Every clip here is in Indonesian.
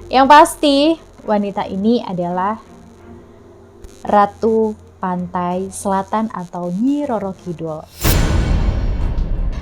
Yang pasti, wanita ini adalah Ratu Pantai Selatan atau Nyi Roro Kidul.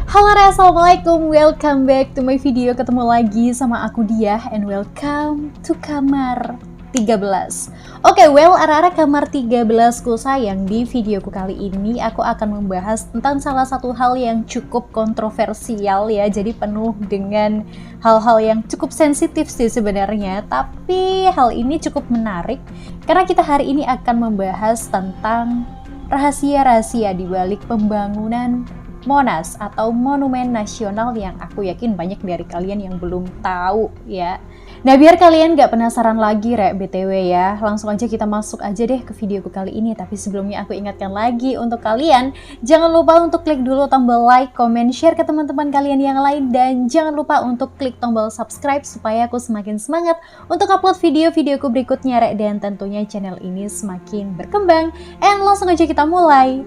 Halo, assalamualaikum, welcome back to my video. Ketemu lagi sama aku Diah and welcome to kamar 13. Oke, arah-arah kamar 13 ku sayang, di videoku kali ini aku akan membahas tentang salah satu hal yang cukup kontroversial ya. Jadi penuh dengan hal-hal yang cukup sensitif sih sebenarnya, tapi hal ini cukup menarik karena kita hari ini akan membahas tentang rahasia-rahasia di balik pembangunan Monas atau Monumen Nasional yang aku yakin banyak dari kalian yang belum tahu ya. Nah, biar kalian gak penasaran lagi BTW ya, langsung aja kita masuk aja deh ke videoku kali ini. Tapi sebelumnya aku ingatkan lagi untuk kalian, jangan lupa untuk klik dulu tombol like, comment, share ke teman-teman kalian yang lain, dan jangan lupa untuk klik tombol subscribe supaya aku semakin semangat untuk upload video-videoku berikutnya dan tentunya channel ini semakin berkembang. And langsung aja kita mulai,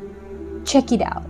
check it out.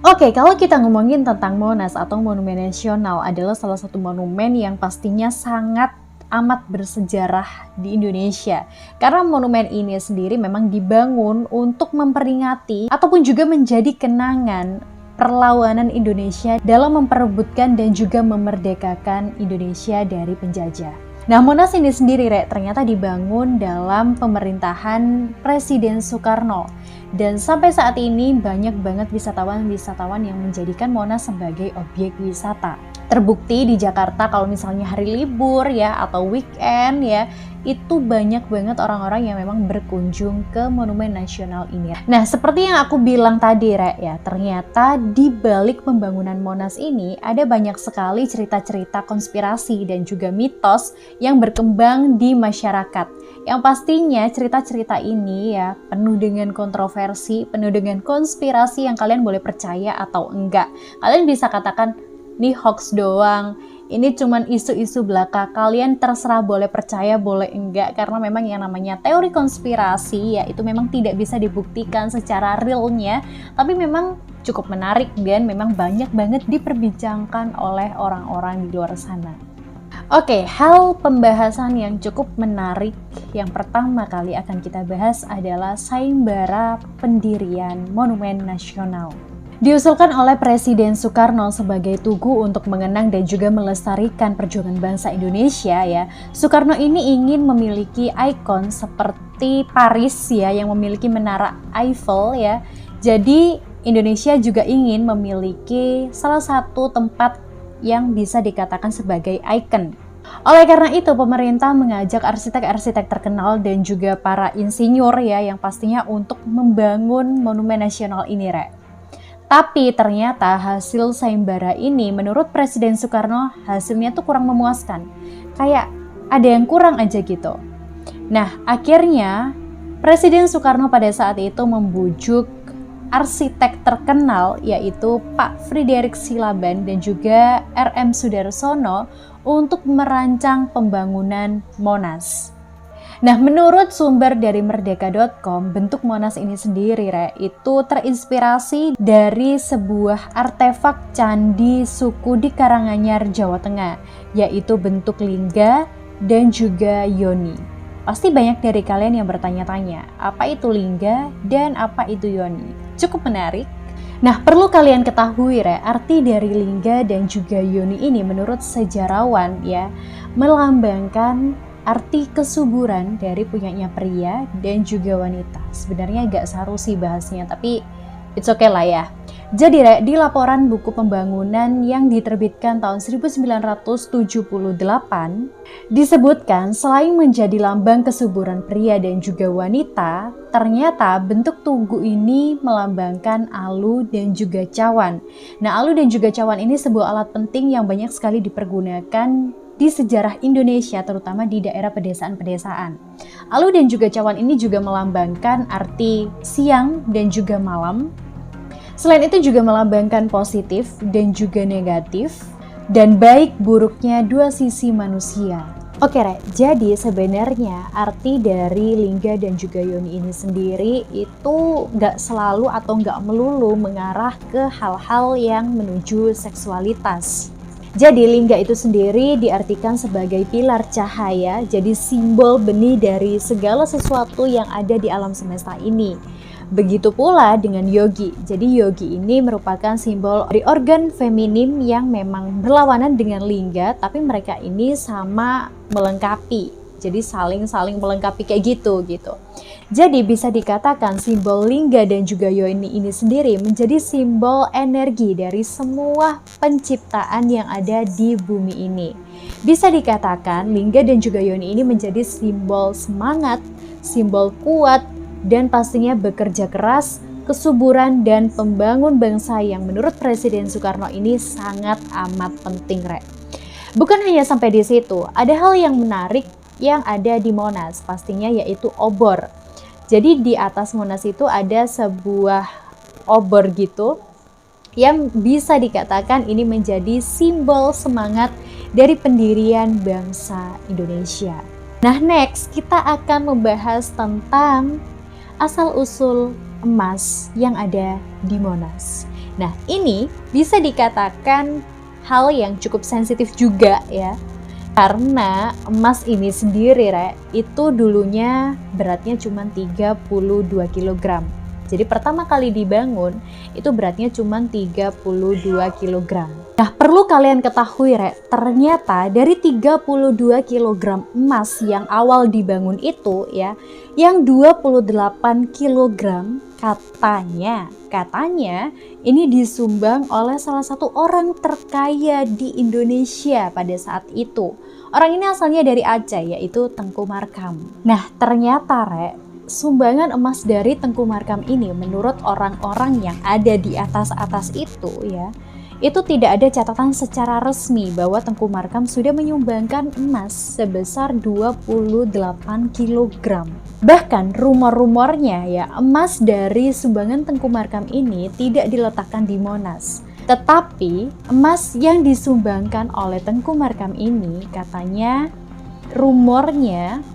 Oke, kalau kita ngomongin tentang Monas atau Monumen Nasional adalah salah satu monumen yang pastinya sangat amat bersejarah di Indonesia. Karena monumen ini sendiri memang dibangun untuk memperingati ataupun juga menjadi kenangan perlawanan Indonesia dalam memperebutkan dan juga memerdekakan Indonesia dari penjajah. Nah, Monas ini sendiri ternyata dibangun dalam pemerintahan Presiden Soekarno. Dan sampai saat ini banyak banget wisatawan-wisatawan yang menjadikan Monas sebagai objek wisata. Terbukti di Jakarta kalau misalnya hari libur ya atau weekend ya, itu banyak banget orang-orang yang memang berkunjung ke Monumen Nasional ini. Nah, seperti yang aku bilang tadi ya, ternyata di balik pembangunan Monas ini ada banyak sekali cerita-cerita konspirasi dan juga mitos yang berkembang di masyarakat. Yang pastinya cerita-cerita ini ya penuh dengan kontroversi, penuh dengan konspirasi yang kalian boleh percaya atau enggak. Kalian bisa katakan, ini hoax doang, ini cuman isu-isu belaka, kalian terserah boleh percaya boleh enggak, karena memang yang namanya teori konspirasi ya itu memang tidak bisa dibuktikan secara realnya, tapi memang cukup menarik dan memang banyak banget diperbincangkan oleh orang-orang di luar sana. Oke, hal pembahasan yang cukup menarik yang pertama kali akan kita bahas adalah sayembara pendirian Monumen Nasional. Diusulkan oleh Presiden Soekarno sebagai tugu untuk mengenang dan juga melestarikan perjuangan bangsa Indonesia ya. Soekarno ini ingin memiliki ikon seperti Paris ya yang memiliki menara Eiffel ya. Jadi Indonesia juga ingin memiliki salah satu tempat yang bisa dikatakan sebagai ikon. Oleh karena itu, pemerintah mengajak arsitek-arsitek terkenal dan juga para insinyur ya yang pastinya untuk membangun Monumen Nasional ini Tapi ternyata hasil sayembara ini menurut Presiden Soekarno hasilnya tuh kurang memuaskan. Kayak ada yang kurang aja gitu. Nah, akhirnya Presiden Soekarno pada saat itu membujuk arsitek terkenal yaitu Pak Friedrich Silaban dan juga R.M. Soedarsono untuk merancang pembangunan Monas. Nah, menurut sumber dari merdeka.com, bentuk Monas ini sendiri itu terinspirasi dari sebuah artefak candi suku di Karanganyar, Jawa Tengah, yaitu bentuk lingga dan juga yoni. Pasti banyak dari kalian yang bertanya-tanya, apa itu lingga dan apa itu yoni? Cukup menarik. Nah, perlu kalian ketahui arti dari lingga dan juga yoni ini menurut sejarawan ya, melambangkan arti kesuburan dari punyanya pria dan juga wanita. Sebenarnya agak saru sih bahasnya, tapi it's okay lah ya. Jadi di laporan buku pembangunan yang diterbitkan tahun 1978 disebutkan selain menjadi lambang kesuburan pria dan juga wanita, ternyata bentuk tugu ini melambangkan alu dan juga cawan. Nah, alu dan juga cawan ini sebuah alat penting yang banyak sekali dipergunakan di sejarah Indonesia, terutama di daerah pedesaan-pedesaan. Alu dan juga cawan ini juga melambangkan arti siang dan juga malam. Selain itu juga melambangkan positif dan juga negatif, dan baik buruknya dua sisi manusia. Oke, Rek. Jadi sebenarnya arti dari lingga dan juga yoni ini sendiri itu nggak selalu atau nggak melulu mengarah ke hal-hal yang menuju seksualitas. Jadi lingga itu sendiri diartikan sebagai pilar cahaya, jadi simbol benih dari segala sesuatu yang ada di alam semesta ini. Begitu pula dengan yogi. Jadi yogi ini merupakan simbol dari organ feminim yang memang berlawanan dengan lingga, tapi mereka ini sama melengkapi. Jadi saling melengkapi kayak gitu. Jadi bisa dikatakan simbol lingga dan juga yoni ini sendiri menjadi simbol energi dari semua penciptaan yang ada di bumi ini. Bisa dikatakan lingga dan juga yoni ini menjadi simbol semangat, simbol kuat, dan pastinya bekerja keras, kesuburan, dan pembangun bangsa yang menurut Presiden Soekarno ini sangat amat penting, Rek. Bukan hanya sampai di situ, ada hal yang menarik yang ada di Monas, pastinya yaitu obor. Jadi di atas Monas itu ada sebuah obor gitu, yang bisa dikatakan ini menjadi simbol semangat dari pendirian bangsa Indonesia. Nah, next kita akan membahas tentang asal-usul emas yang ada di Monas. Nah, ini bisa dikatakan hal yang cukup sensitif juga ya. Karena emas ini sendiri, Rek, itu dulunya beratnya cuma 32 kg. Jadi pertama kali dibangun, itu beratnya cuma 32 kg. Nah, perlu kalian ketahui, Rek, ternyata dari 32 kg emas yang awal dibangun itu ya, yang 28 kg katanya ini disumbang oleh salah satu orang terkaya di Indonesia pada saat itu. Orang ini asalnya dari Aceh, yaitu Tengku Markam. Nah, ternyata, Rek, sumbangan emas dari Tengku Markam ini menurut orang-orang yang ada di atas itu ya, itu tidak ada catatan secara resmi bahwa Tengku Markam sudah menyumbangkan emas sebesar 28 kg. Bahkan rumor-rumornya ya, emas dari sumbangan Tengku Markam ini tidak diletakkan di Monas. Tetapi emas yang disumbangkan oleh Tengku Markam ini katanya rumornya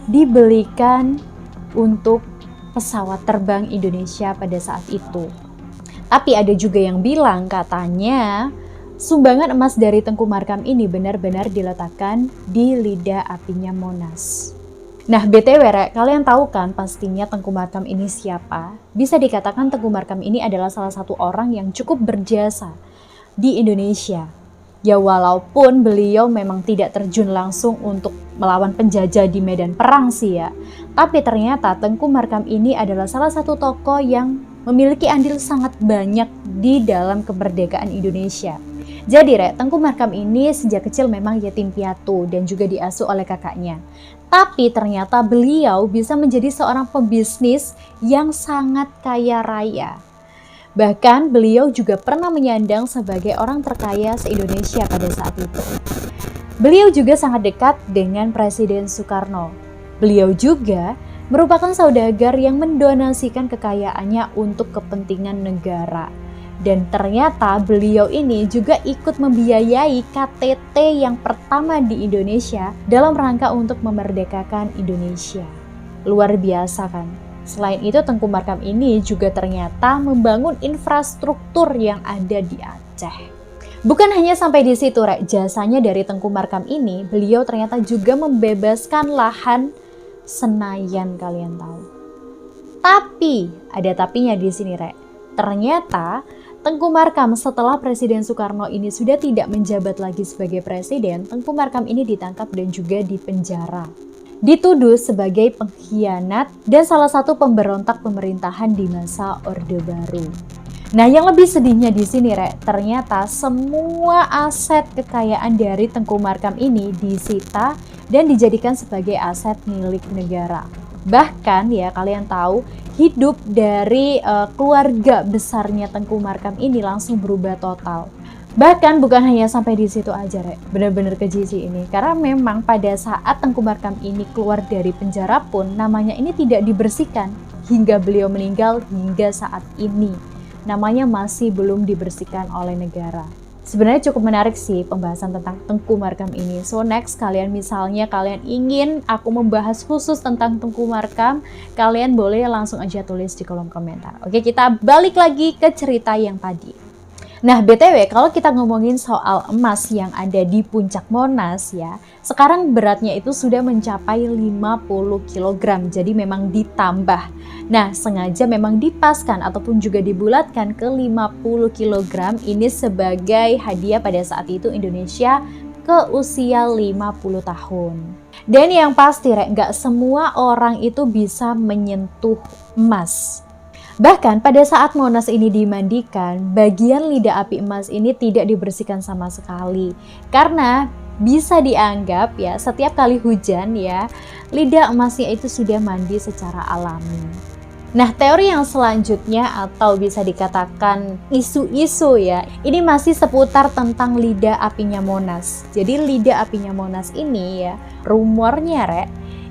dibelikan untuk pesawat terbang Indonesia pada saat itu. Tapi ada juga yang bilang katanya sumbangan emas dari Tengku Markam ini benar-benar diletakkan di lidah apinya Monas. Nah, BTW, Rek, kalian tahu kan pastinya Tengku Markam ini siapa? Bisa dikatakan Tengku Markam ini adalah salah satu orang yang cukup berjasa di Indonesia. Ya, walaupun beliau memang tidak terjun langsung untuk melawan penjajah di medan perang sih ya. Tapi ternyata Tengku Markam ini adalah salah satu tokoh yang memiliki andil sangat banyak di dalam kemerdekaan Indonesia. Jadi, Rek, Tengku Markam ini sejak kecil memang yatim piatu dan juga diasuh oleh kakaknya. Tapi ternyata beliau bisa menjadi seorang pebisnis yang sangat kaya raya. Bahkan beliau juga pernah menyandang sebagai orang terkaya se-Indonesia pada saat itu. Beliau juga sangat dekat dengan Presiden Soekarno. Beliau juga merupakan saudagar yang mendonasikan kekayaannya untuk kepentingan negara. Dan ternyata beliau ini juga ikut membiayai KTT yang pertama di Indonesia dalam rangka untuk memerdekakan Indonesia. Luar biasa kan? Selain itu, Tengku Markam ini juga ternyata membangun infrastruktur yang ada di Aceh. Bukan hanya sampai di situ, Rek, jasanya dari Tengku Markam ini, beliau ternyata juga membebaskan lahan Senayan, kalian tahu. Tapi, ada tapinya di sini, Rek. Ternyata Tengku Markam setelah Presiden Soekarno ini sudah tidak menjabat lagi sebagai presiden, Tengku Markam ini ditangkap dan juga dipenjara. Dituduh sebagai pengkhianat dan salah satu pemberontak pemerintahan di masa Orde Baru. Nah, yang lebih sedihnya di sini, Rek, ternyata semua aset kekayaan dari Tengku Markam ini disita dan dijadikan sebagai aset milik negara. Bahkan ya, kalian tahu hidup dari keluarga besarnya Tengku Markam ini langsung berubah total. Bahkan bukan hanya sampai di situ aja, Rek. Benar-benar keji sih ini. Karena memang pada saat Tengku Markam ini keluar dari penjara pun namanya ini tidak dibersihkan hingga beliau meninggal hingga saat ini. Namanya masih belum dibersihkan oleh negara. Sebenarnya cukup menarik sih pembahasan tentang Tengku Markam ini. So next, kalian ingin aku membahas khusus tentang Tengku Markam, kalian boleh langsung aja tulis di kolom komentar. Oke, kita balik lagi ke cerita yang tadi. Nah, BTW kalau kita ngomongin soal emas yang ada di puncak Monas ya, sekarang beratnya itu sudah mencapai 50 kg, jadi memang ditambah. Nah, sengaja memang dipaskan ataupun juga dibulatkan ke 50 kg ini sebagai hadiah pada saat itu Indonesia ke usia 50 tahun. Dan yang pasti, nggak semua orang itu bisa menyentuh emas. Bahkan pada saat Monas ini dimandikan, bagian lidah api emas ini tidak dibersihkan sama sekali. Karena bisa dianggap ya setiap kali hujan ya, lidah emasnya itu sudah mandi secara alami. Nah, teori yang selanjutnya atau bisa dikatakan isu-isu ya, ini masih seputar tentang lidah apinya Monas. Jadi lidah apinya Monas ini ya, rumornya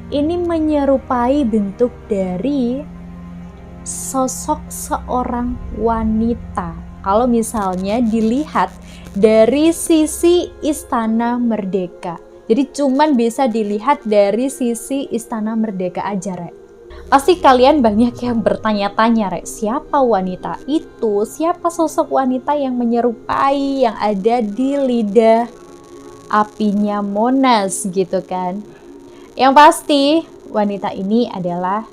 ini menyerupai bentuk dari sosok seorang wanita. Kalau misalnya dilihat dari sisi Istana Merdeka. Jadi cuman bisa dilihat dari sisi Istana Merdeka aja, Pasti kalian banyak yang bertanya-tanya, siapa wanita itu? Siapa sosok wanita yang menyerupai yang ada di lidah apinya Monas gitu kan? Yang pasti wanita ini adalah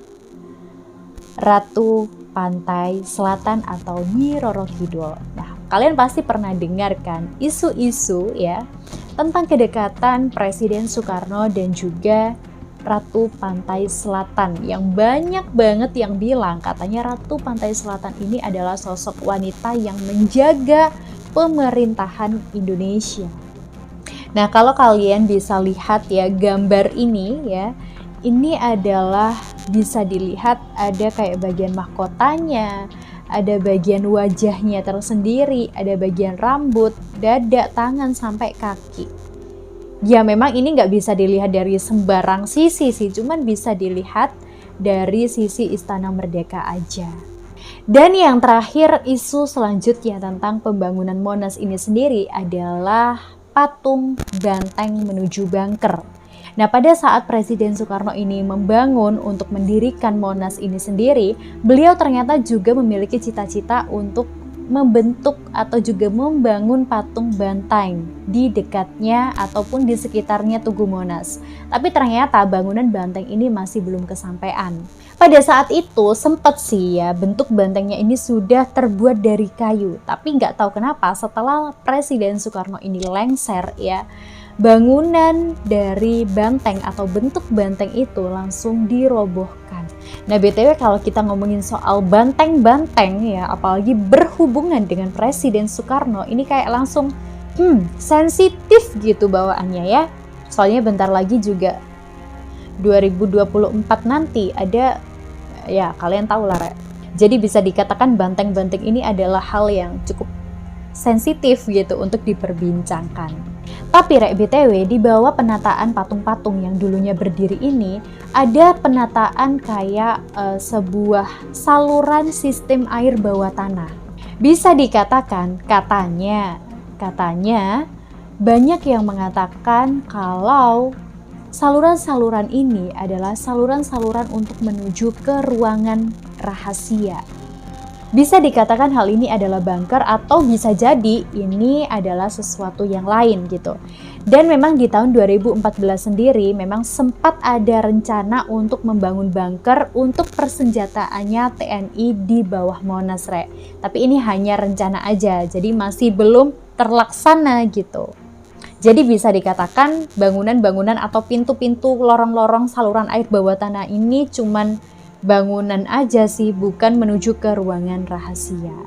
Ratu Pantai Selatan atau Nyi Roro Kidul. Nah, kalian pasti pernah dengarkan isu-isu ya tentang kedekatan Presiden Soekarno dan juga Ratu Pantai Selatan, yang banyak banget yang bilang katanya Ratu Pantai Selatan ini adalah sosok wanita yang menjaga pemerintahan Indonesia. Nah, kalau kalian bisa lihat ya gambar ini ya, ini adalah bisa dilihat ada kayak bagian mahkotanya, ada bagian wajahnya tersendiri, ada bagian rambut, dada, tangan, sampai kaki. Ya memang ini nggak bisa dilihat dari sembarang sisi sih, cuman bisa dilihat dari sisi Istana Merdeka aja. Dan yang terakhir, isu selanjutnya tentang pembangunan Monas ini sendiri adalah patung banteng menuju bunker. Nah, pada saat Presiden Soekarno ini membangun untuk mendirikan Monas ini sendiri, beliau ternyata juga memiliki cita-cita untuk membentuk atau juga membangun patung banteng di dekatnya ataupun di sekitarnya Tugu Monas. Tapi ternyata bangunan banteng ini masih belum kesampaian. Pada saat itu sempat sih ya bentuk bantengnya ini sudah terbuat dari kayu. Tapi nggak tahu kenapa setelah Presiden Soekarno ini lengser ya, bangunan dari banteng atau bentuk banteng itu langsung dirobohkan. Nah, BTW kalau kita ngomongin soal banteng-banteng ya, apalagi berhubungan dengan Presiden Soekarno, ini kayak langsung sensitif gitu bawaannya ya. Soalnya bentar lagi juga 2024 nanti ada, ya kalian tahu lah Jadi bisa dikatakan banteng-banteng ini adalah hal yang cukup sensitif gitu untuk diperbincangkan. Tapi BTW di bawah penataan patung-patung yang dulunya berdiri ini ada penataan kayak sebuah saluran sistem air bawah tanah. Bisa dikatakan katanya banyak yang mengatakan kalau saluran-saluran ini adalah saluran-saluran untuk menuju ke ruangan rahasia. Bisa dikatakan hal ini adalah bunker atau bisa jadi ini adalah sesuatu yang lain gitu. Dan memang di tahun 2014 sendiri memang sempat ada rencana untuk membangun bunker untuk persenjataannya TNI di bawah Monas, Tapi ini hanya rencana aja, jadi masih belum terlaksana gitu. Jadi bisa dikatakan bangunan-bangunan atau pintu-pintu lorong-lorong saluran air bawah tanah ini cuman bangunan aja sih, bukan menuju ke ruangan rahasia.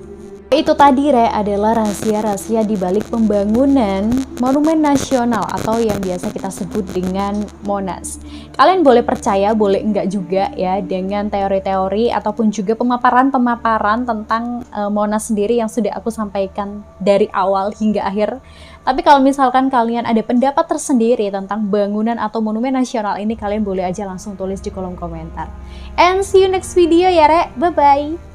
Itu tadi adalah rahasia-rahasia di balik pembangunan Monumen Nasional atau yang biasa kita sebut dengan Monas. Kalian boleh percaya, boleh enggak juga ya dengan teori-teori ataupun juga pemaparan-pemaparan tentang Monas sendiri yang sudah aku sampaikan dari awal hingga akhir. Tapi kalau misalkan kalian ada pendapat tersendiri tentang bangunan atau Monumen Nasional ini, kalian boleh aja langsung tulis di kolom komentar. And see you next video ya, Bye-bye!